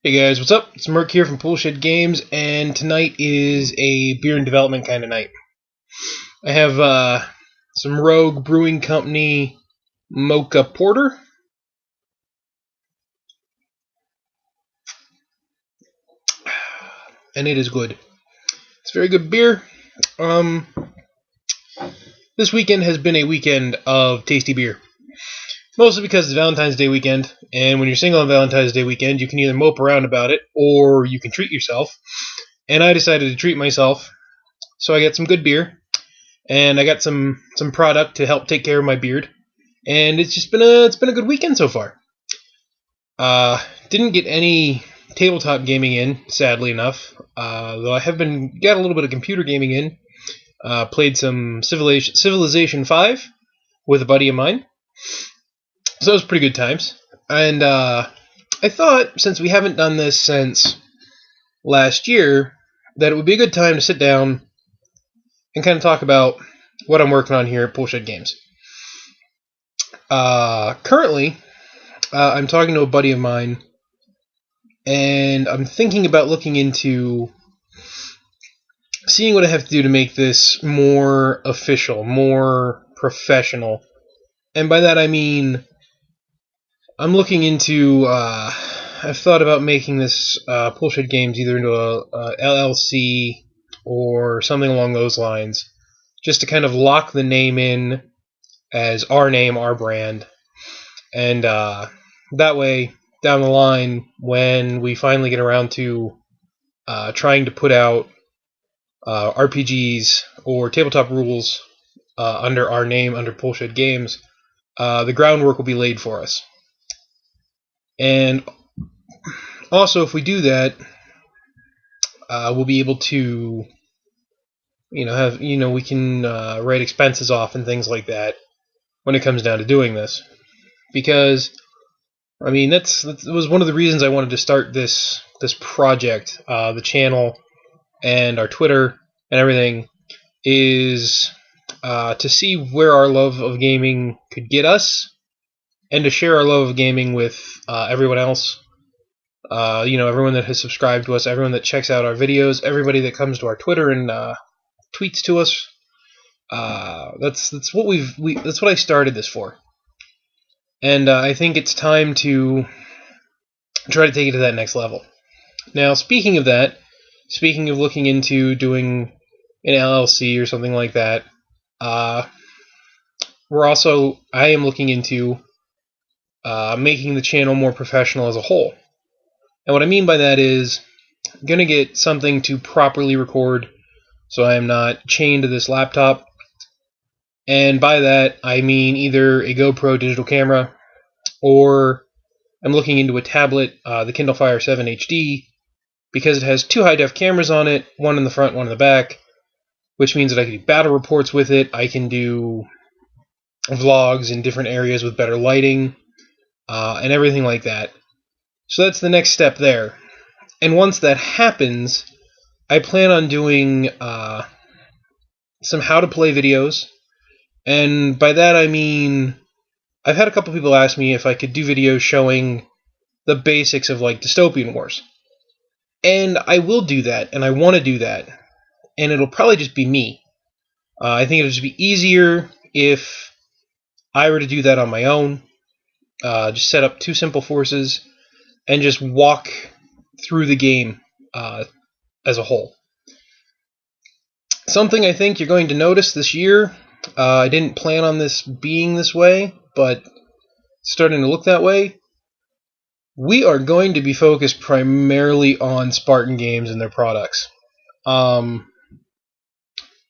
Hey guys, what's up? It's Merc here from Bullshit Games, and tonight is a beer and development kind of night. I have some Rogue Brewing Company Mocha Porter. And it is good. It's very good beer. This weekend has been a weekend of tasty beer. Mostly because it's Valentine's Day weekend, and when you're single on Valentine's Day weekend, you can either mope around about it, or you can treat yourself. And I decided to treat myself, so I got some good beer, and I got some product to help take care of my beard, and it's been a good weekend so far. Didn't get any tabletop gaming in, sadly enough, though I have got a little bit of computer gaming in. Played some Civilization 5 with a buddy of mine. So that was pretty good times. And I thought, since we haven't done this since last year, that it would be a good time to sit down and kind of talk about what I'm working on here at Bullshit Games. Currently, I'm talking to a buddy of mine, and I'm thinking about looking into seeing what I have to do to make this more official, more professional. And by that I mean, I'm looking into, I've thought about making this Bullshit Games either into a LLC or something along those lines, just to kind of lock the name in as our name, our brand. And that way, down the line, when we finally get around to trying to put out RPGs or tabletop rules under our name, under Bullshit Games, the groundwork will be laid for us. And also, if we do that, we'll be able to, we can write expenses off and things like that when it comes down to doing this. Because, I mean, that was one of the reasons I wanted to start this project, the channel and our Twitter and everything, is to see where our love of gaming could get us, and to share our love of gaming with everyone else. Everyone that has subscribed to us, everyone that checks out our videos, everybody that comes to our Twitter and tweets to us. That's what I started this for. And I think it's time to try to take it to that next level. Now, speaking of looking into doing an LLC or something like that, I am looking into making the channel more professional as a whole. And what I mean by that is, I'm going to get something to properly record so I am not chained to this laptop. And by that, I mean either a GoPro digital camera, or I'm looking into a tablet, the Kindle Fire 7 HD, because it has two high-def cameras on it, one in the front, one in the back, which means that I can do battle reports with it, I can do vlogs in different areas with better lighting, and everything like that. So that's the next step there. And once that happens, I plan on doing some how-to-play videos. And by that I mean, I've had a couple people ask me if I could do videos showing the basics of, like, Dystopian Wars. And I will do that, and I want to do that. And it'll probably just be me. I think it'll just be easier if I were to do that on my own. Just set up two simple forces and just walk through the game as a whole. Something I think you're going to notice this year, I didn't plan on this being this way, but it's starting to look that way. We are going to be focused primarily on Spartan Games and their products. We've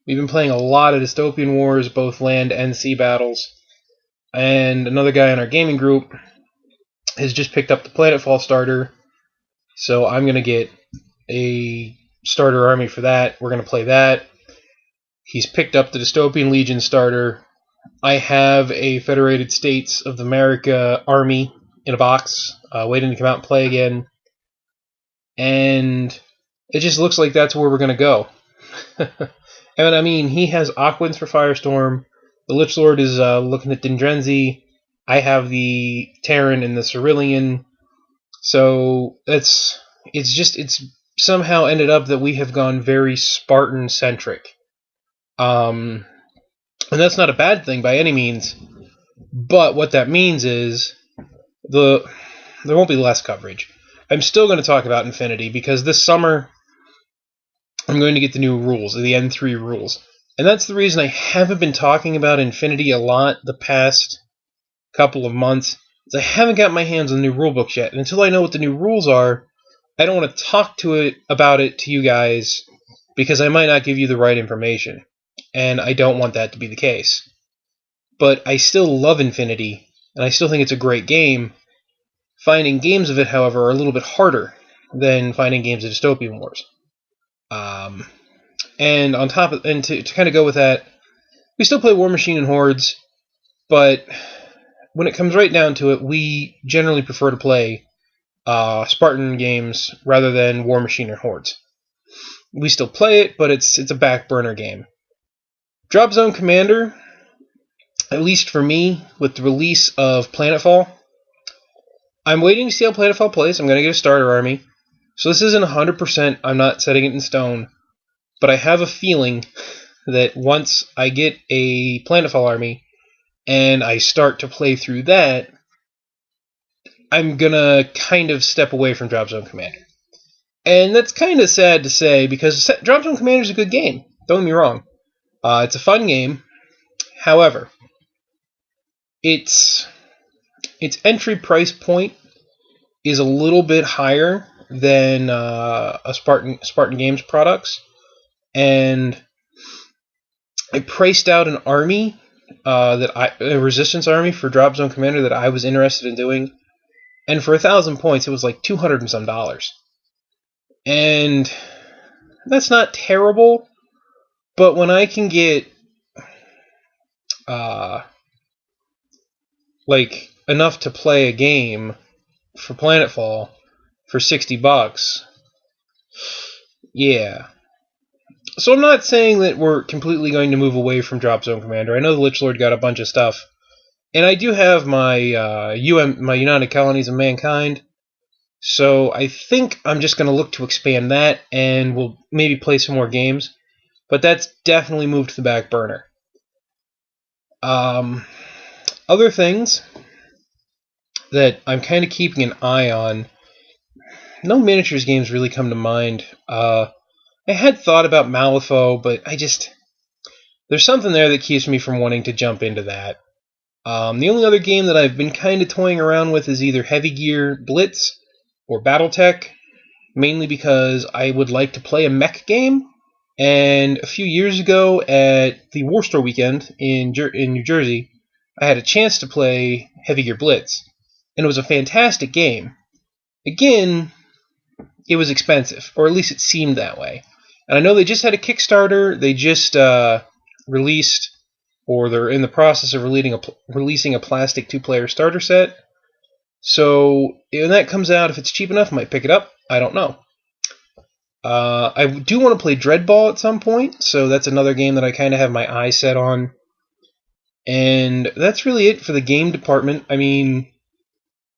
been playing a lot of Dystopian Wars, both land and sea battles. And another guy in our gaming group has just picked up the Planetfall starter, so I'm going to get a starter army for that. We're going to play that. He's picked up the Dystopian Legion starter. I have a Federated States of America army in a box, waiting to come out and play again. And it just looks like that's where we're going to go. And I mean, he has Aquans for Firestorm. The Lich Lord is looking at Dendrenzi. I have the Terran and the Cerulean. So that's it's somehow ended up that we have gone very Spartan centric. And that's not a bad thing by any means. But what that means is there won't be less coverage. I'm still going to talk about Infinity because this summer I'm going to get the new rules, the N3 rules. And that's the reason I haven't been talking about Infinity a lot the past couple of months. Is I haven't got my hands on the new rulebooks yet. And until I know what the new rules are, I don't want to talk about it to you guys because I might not give you the right information. And I don't want that to be the case. But I still love Infinity, and I still think it's a great game. Finding games of it, however, are a little bit harder than finding games of Dystopian Wars. And on top of, and to kind of go with that, we still play War Machine and Hordes, but when it comes right down to it, we generally prefer to play Spartan games rather than War Machine or Hordes. We still play it, but it's a back burner game. Drop Zone Commander, at least for me, with the release of Planetfall, I'm waiting to see how Planetfall plays. I'm going to get a starter army. So this isn't 100%, I'm not setting it in stone, but I have a feeling that once I get a Planetfall army and I start to play through that, I'm going to kind of step away from Drop Zone Commander. And that's kind of sad to say because Drop Zone Commander is a good game. Don't get me wrong. It's a fun game. However, its entry price point is a little bit higher than a Spartan Games products, and I priced out an army a resistance army for Drop Zone Commander that I was interested in doing, and for 1,000 points it was like $200 and some, and that's not terrible. But when I can get like enough to play a game for Planetfall for $60, yeah. So I'm not saying that we're completely going to move away from Drop Zone Commander. I know the Lich Lord got a bunch of stuff, and I do have my my United Colonies of Mankind. So I think I'm just going to look to expand that, and we'll maybe play some more games. But that's definitely moved to the back burner. Other things that I'm kind of keeping an eye on, no miniatures games really come to mind. I had thought about Malifaux, but there's something there that keeps me from wanting to jump into that. The only other game that I've been kind of toying around with is either Heavy Gear Blitz or Battletech, mainly because I would like to play a mech game. And a few years ago at the War Store weekend in New Jersey, I had a chance to play Heavy Gear Blitz, and it was a fantastic game. Again, it was expensive, or at least it seemed that way. And I know they just had a Kickstarter. They just released, or they're in the process of releasing a plastic 2-player starter set. So when that comes out, if it's cheap enough, I might pick it up. I don't know. I do want to play Dreadball at some point, so that's another game that I kind of have my eye set on. And that's really it for the game department. I mean,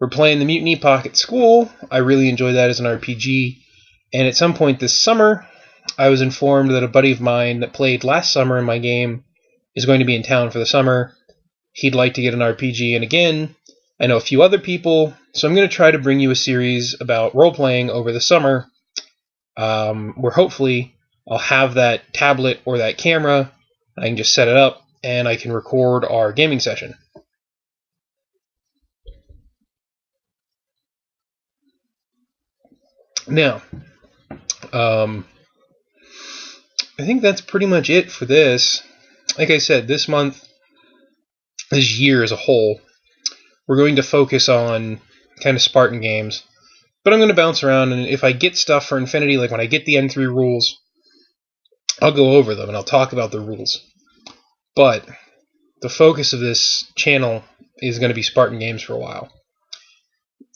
we're playing the Mutiny Epoch at school. I really enjoy that as an RPG. And at some point this summer, I was informed that a buddy of mine that played last summer in my game is going to be in town for the summer. He'd like to get an RPG, and again, I know a few other people, so I'm going to try to bring you a series about role-playing over the summer, where hopefully I'll have that tablet or that camera, I can just set it up, and I can record our gaming session. Now, I think that's pretty much it for this. Like I said, this year as a whole, we're going to focus on kind of Spartan games. But I'm going to bounce around, and if I get stuff for Infinity, like when I get the N3 rules, I'll go over them and I'll talk about the rules. But the focus of this channel is going to be Spartan games for a while.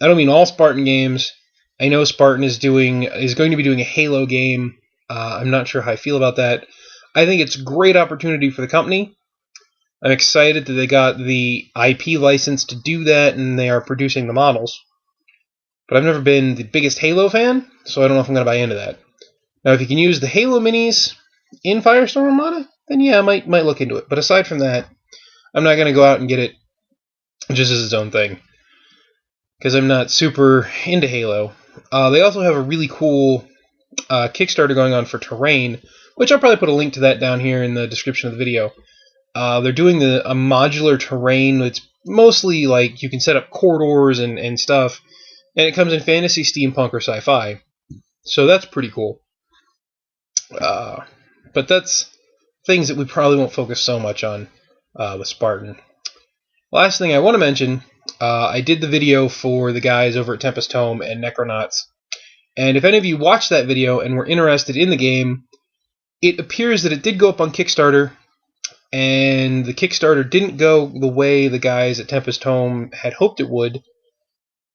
I don't mean all Spartan games. I know Spartan is going to be doing a Halo game. I'm not sure how I feel about that. I think it's a great opportunity for the company. I'm excited that they got the IP license to do that, and they are producing the models. but I've never been the biggest Halo fan, so I don't know if I'm going to buy into that. Now, if you can use the Halo minis in Firestorm Armada, then yeah, I might look into it. But aside from that, I'm not going to go out and get it just as its own thing, because I'm not super into Halo. They also have a really cool Kickstarter going on for Terrain, which I'll probably put a link to that down here in the description of the video. They're doing a modular terrain. It's mostly like you can set up corridors and stuff, and it comes in fantasy, steampunk, or sci-fi. So that's pretty cool. But that's things that we probably won't focus so much on with Spartan. Last thing I want to mention, I did the video for the guys over at Tempest Tome and Necronauts. And if any of you watched that video and were interested in the game, it appears that it did go up on Kickstarter, and the Kickstarter didn't go the way the guys at Tempest Tome had hoped it would.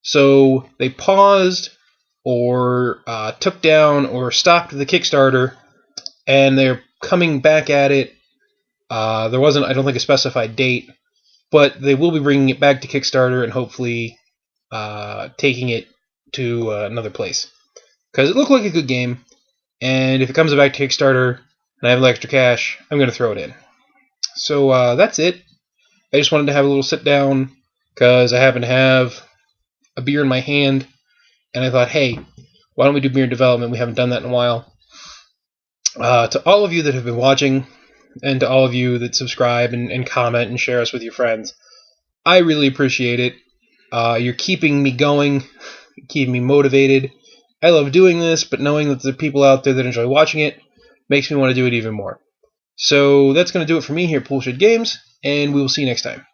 So they paused or took down or stopped the Kickstarter, and they're coming back at it. There wasn't, I don't think, a specified date, but they will be bringing it back to Kickstarter and hopefully taking it to another place. Because it looked like a good game, and if it comes back to Kickstarter and I have extra cash, I'm going to throw it in. So that's it. I just wanted to have a little sit down because I happen to have a beer in my hand, and I thought, hey, why don't we do beer development? We haven't done that in a while. To all of you that have been watching, and to all of you that subscribe and comment and share us with your friends, I really appreciate it. You're keeping me going, keeping me motivated. I love doing this, but knowing that there are people out there that enjoy watching it makes me want to do it even more. So that's going to do it for me here at Poolshed Games, and we will see you next time.